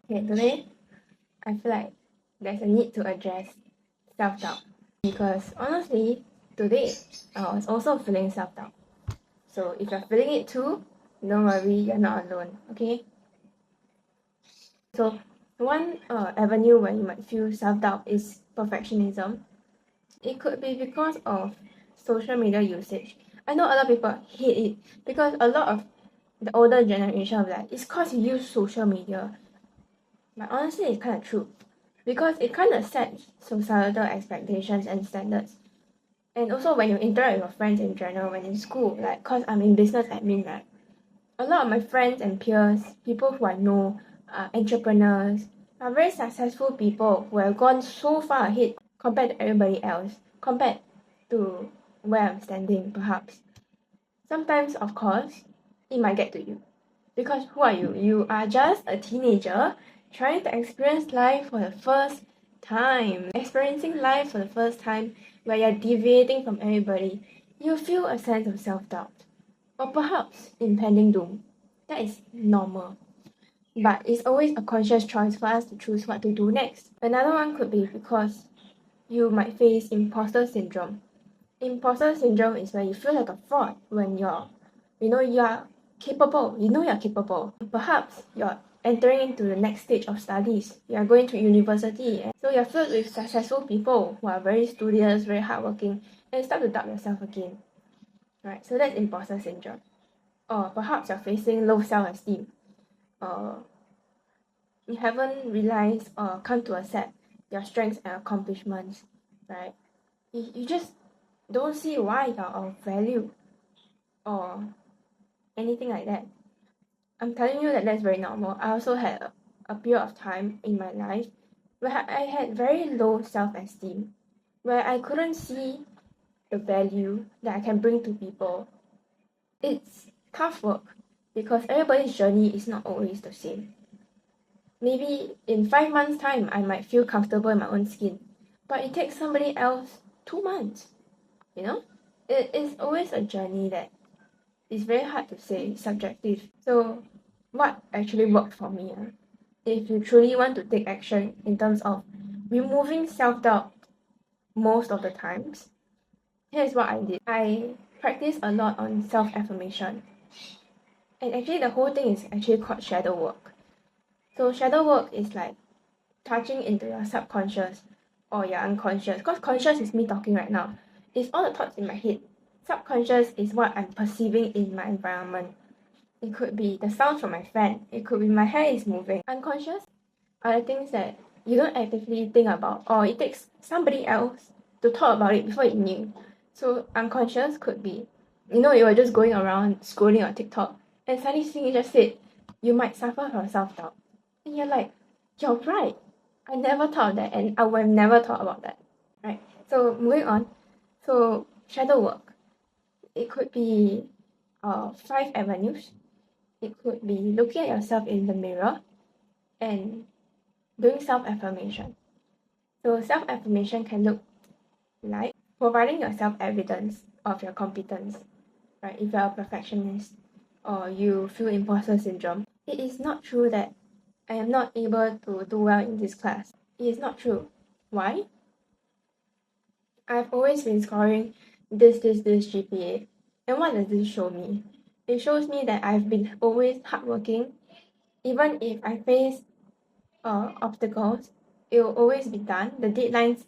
Okay, today I feel like there's a need to address self-doubt because honestly, today I was also feeling self-doubt. So if you're feeling it too, don't worry, you're not alone, okay? So one avenue where you might feel self-doubt is perfectionism. It could be because of social media usage. I know a lot of people hate it because a lot of the older generation will be like, it's cause you use social media. But honestly, it's kind of true because it kind of sets societal expectations and standards. And also when you interact with your friends in general, when in school, like, cause I'm in business admin, right? A lot of my friends and peers, people who I know, are entrepreneurs, are very successful people who have gone so far ahead compared to everybody else, compared to where I'm standing, perhaps. Sometimes, of course, it might get to you. Because who are you? You are just a teenager trying to experience life for the first time. Experiencing life for the first time where you're deviating from everybody. You feel a sense of self-doubt. Or perhaps impending doom. That is normal. But it's always a conscious choice for us to choose what to do next. Another one could be because you might face imposter syndrome. Imposter syndrome is where you feel like a fraud when you are capable. You know you're capable. Perhaps you're entering into the next stage of studies. You are going to university, and so you're filled with successful people who are very studious, very hardworking, and you start to doubt yourself again. Right? So that's imposter syndrome. Or perhaps you're facing low self-esteem. Or you haven't realized or come to accept your strengths and accomplishments. Right? You just don't see why you're of value or anything like that. I'm telling you that that's very normal. I also had a period of time in my life where I had very low self-esteem, where I couldn't see the value that I can bring to people. It's tough work because everybody's journey is not always the same. Maybe in 5 months' time, I might feel comfortable in my own skin, but it takes somebody else 2 months. You know, it is always a journey that is very hard to say, subjective. So, what actually worked for me? If you truly want to take action in terms of removing self-doubt most of the times, here's what I did. I practiced a lot on self-affirmation. And actually the whole thing is actually called shadow work. So shadow work is like touching into your subconscious or your unconscious. Because conscious is me talking right now. It's all the thoughts in my head. Subconscious is what I'm perceiving in my environment. It could be the sound from my fan. It could be my hair is moving. Unconscious are the things that you don't actively think about, or it takes somebody else to talk about it before you knew. So unconscious could be, you were just going around scrolling on TikTok, and suddenly something just said, you might suffer from self-doubt. And you're like, you're right. I never thought of that, and I would have never thought about that. Right? So moving on. So shadow work. It could be 5 avenues. It could be looking at yourself in the mirror and doing self-affirmation. So self-affirmation can look like providing yourself evidence of your competence, right? If you're a perfectionist or you feel imposter syndrome, it is not true that I am not able to do well in this class. It is not true. Why? I've always been scoring this GPA. And what does this show me? It shows me that I've been always hardworking. Even if I face obstacles, it will always be done. The deadlines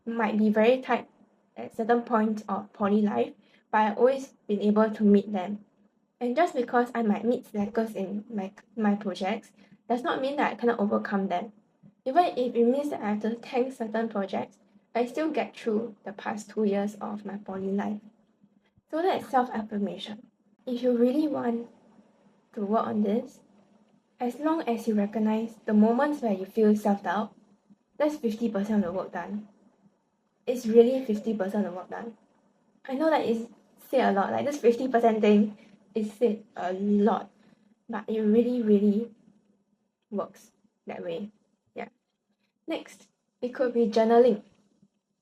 might be very tight at certain points of poly life, but I've always been able to meet them. And just because I might meet slackers in my projects does not mean that I cannot overcome them. Even if it means that I have to tank certain projects, I still get through the past 2 years of my poly life. So that's self-affirmation. If you really want to work on this, as long as you recognize the moments where you feel self-doubt, that's 50% of the work done. It's really 50% of the work done. I know that it's said a lot, like this 50% thing is said a lot, but it really, really works that way. Yeah. Next, it could be journaling.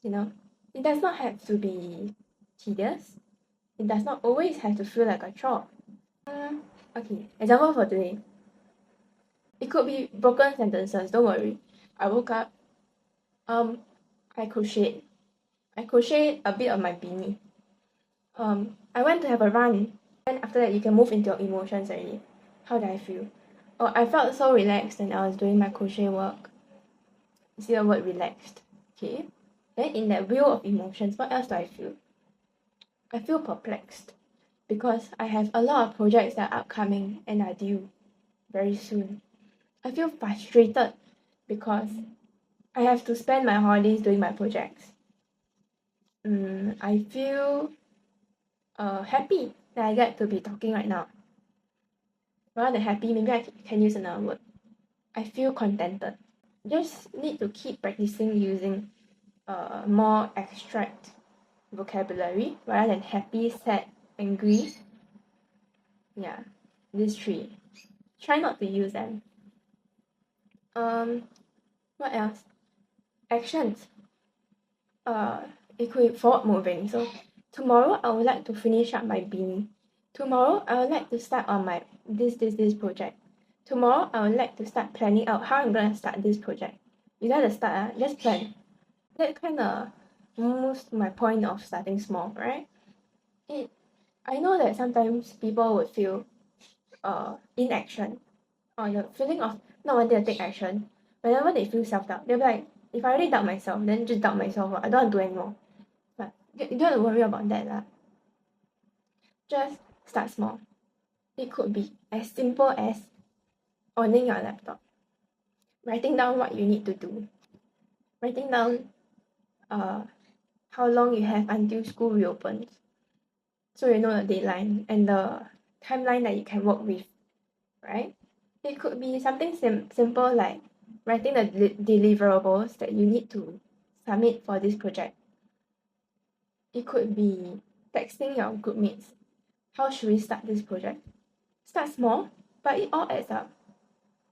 It does not have to be tedious. It does not always have to feel like a chore. Okay, example for today. It could be broken sentences, don't worry. I woke up, I crocheted. I crocheted a bit of my beanie. I went to have a run. And after that, you can move into your emotions already. How did I feel? Oh, I felt so relaxed when I was doing my crochet work. You see the word relaxed, okay? Then in that wheel of emotions, what else do I feel? I feel perplexed because I have a lot of projects that are upcoming and are due very soon. I feel frustrated because I have to spend my holidays doing my projects. I feel happy that I get to be talking right now. Rather than happy, maybe I can use another word. I feel contented. Just need to keep practicing using more abstract vocabulary rather than happy, sad, angry. Yeah, these three. Try not to use them. What else? Actions. It could be forward moving. So tomorrow I would like to finish up my beanie. Tomorrow I would like to start on my this project. Tomorrow I would like to start planning out how I'm gonna start this project. You gotta start, just plan. That kind of moves to my point of starting small, right? I know that sometimes people would feel inaction or the feeling of not wanting to take action. Whenever they feel self-doubt, they'll be like, if I already doubt myself, then just doubt myself. I don't want to do anymore. But you don't have to worry about that. Lah. Just start small. It could be as simple as owning your laptop, writing down what you need to do, writing down how long you have until school reopens, so you know the deadline and the timeline that you can work with, right? It could be something simple like writing the deliverables that you need to submit for this project. It could be texting your groupmates. How should we start this project? Start small, but it all adds up,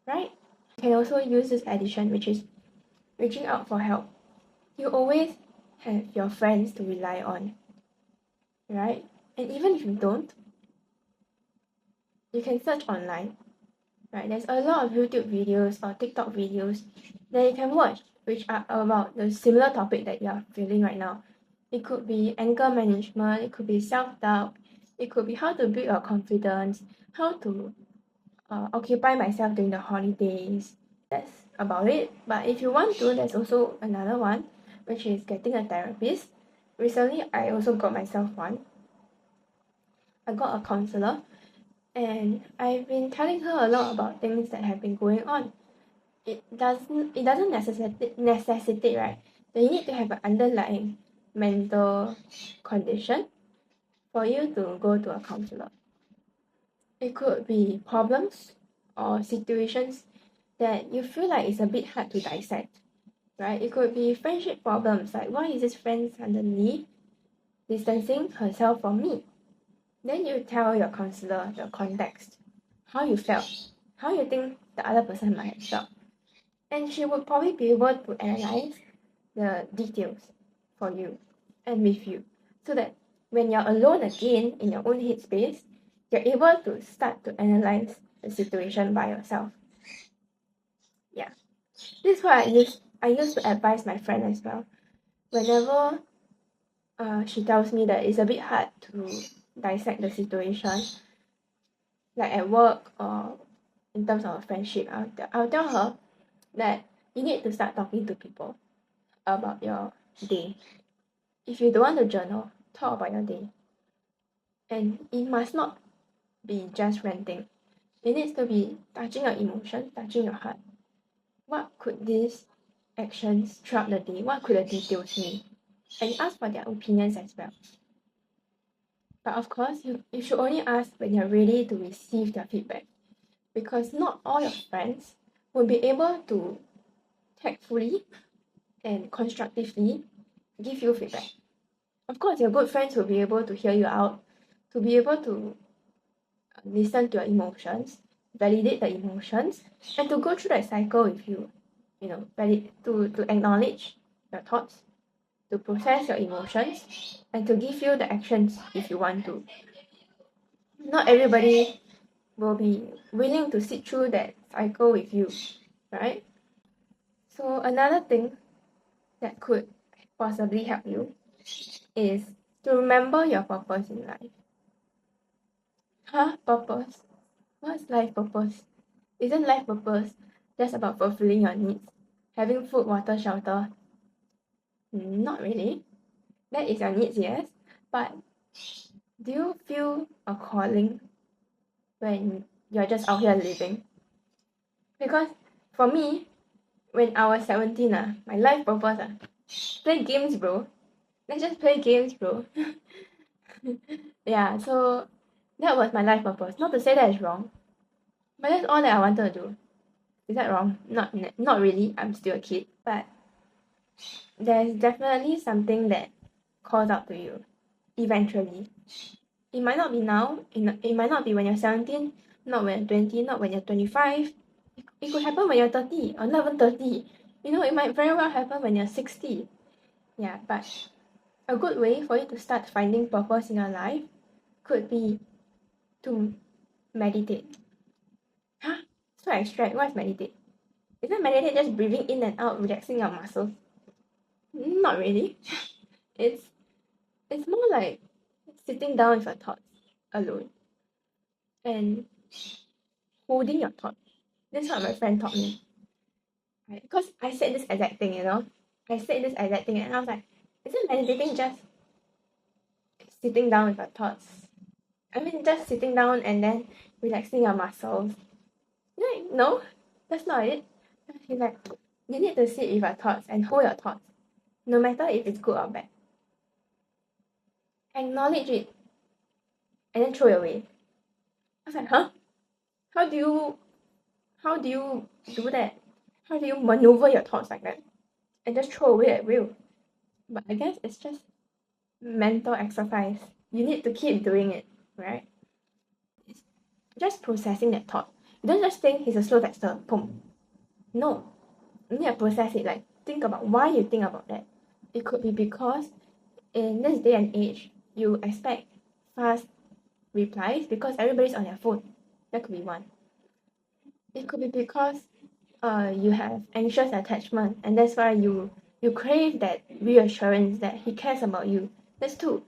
right? You can also use this addition, which is reaching out for help. You always have your friends to rely on, right? And even if you don't, you can search online, right? There's a lot of YouTube videos or TikTok videos that you can watch, which are about the similar topic that you're feeling right now. It could be anger management, it could be self-doubt, it could be how to build your confidence, how to occupy myself during the holidays. That's about it. But if you want to, there's also another one, which is getting a therapist. Recently, I also got myself one. I got a counselor, and I've been telling her a lot about things that have been going on. It doesn't necessitate right that you need to have an underlying mental condition for you to go to a counselor. It could be problems or situations that you feel like it's a bit hard to dissect, right? It could be friendship problems, like why is this friend suddenly distancing herself from me? Then you tell your counselor the context, how you felt, how you think the other person might have felt. And she would probably be able to analyze the details for you and with you, so that when you're alone again in your own headspace, you're able to start to analyze the situation by yourself. Yeah, this is what I used to advise my friend as well. Whenever she tells me that it's a bit hard to dissect the situation, like at work or in terms of friendship, I'll tell her that you need to start talking to people about your day. If you don't want to journal, talk about your day. And it must not be just ranting. It needs to be touching your emotion, touching your heart. What could these actions throughout the day, what could the details mean? And ask for their opinions as well. But of course, you should only ask when you're ready to receive their feedback, because not all your friends will be able to tactfully and constructively give you feedback. Of course, your good friends will be able to hear you out, to be able to listen to your emotions, validate the emotions, and to go through that cycle with you. You know, to acknowledge your thoughts, to process your emotions, and to give you the actions if you want to. Not everybody will be willing to sit through that cycle with you, right? So another thing that could possibly help you is to remember your purpose in life. Purpose? What's life purpose? Isn't life purpose just about fulfilling your needs? Having food, water, shelter? Not really. That is your needs, yes. But do you feel a calling when you're just out here living? Because for me, when I was 17, my life purpose, play games, bro. Let's just play games, bro. Yeah, so that was my life purpose. Not to say that is wrong, but that's all that I wanted to do. Is that wrong? Not really. I'm still a kid, but there's definitely something that calls out to you eventually. It might not be now. It might not be when you're 17, not when you're 20, not when you're 25. It could happen when you're 30 or not even 30. It might very well happen when you're 60. Yeah, but a good way for you to start finding purpose in your life could be to meditate. So abstract. What is meditate? Isn't meditate just breathing in and out, relaxing your muscles? Not really. It's more like sitting down with your thoughts alone and holding your thoughts. That's what my friend taught me. Right? Because I said this exact thing, I said this exact thing and I was like, isn't meditating just sitting down with your thoughts? I mean, just sitting down and then relaxing your muscles. Like, no, that's not it. He's like, you need to sit with your thoughts and hold your thoughts, no matter if it's good or bad. Acknowledge it and then throw it away. I was like, huh? How do you do that? How do you maneuver your thoughts like that and just throw away at will? But I guess it's just mental exercise. You need to keep doing it, right? It's just processing that thought. You don't just think he's a slow texter, boom. No, you need to process it. Like, think about why you think about that. It could be because in this day and age, you expect fast replies because everybody's on their phone. That could be one. It could be because you have anxious attachment and that's why you crave that reassurance that he cares about you. That's two.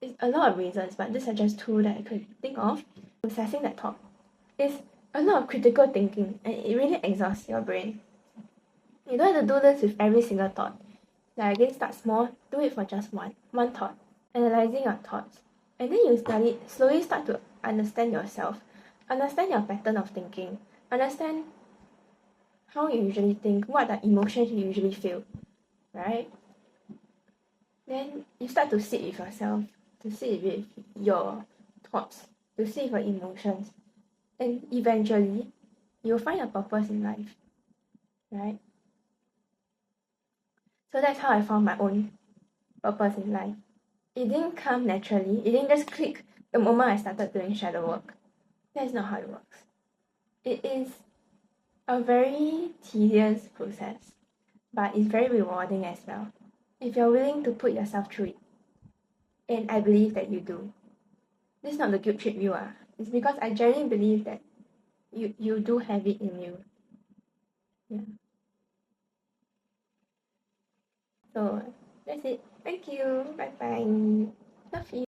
It's a lot of reasons, but these are just two that I could think of. Processing that thought is a lot of critical thinking and it really exhausts your brain. You don't have to do this with every single thought. Like again, start small, do it for just one thought. Analyzing your thoughts. And then you slowly start to understand yourself. Understand your pattern of thinking. Understand how you usually think, what are the emotions you usually feel, right? Then you start to sit with yourself, to sit with your thoughts, to sit with your emotions. And eventually, you'll find a purpose in life, right? So that's how I found my own purpose in life. It didn't come naturally. It didn't just click the moment I started doing shadow work. That's not how it works. It is a very tedious process, but it's very rewarding as well if you're willing to put yourself through it. And I believe that you do. This is not the guilt trip you are. It's because I genuinely believe that you do have it in you. Yeah. So that's it. Thank you. Bye bye. Love you.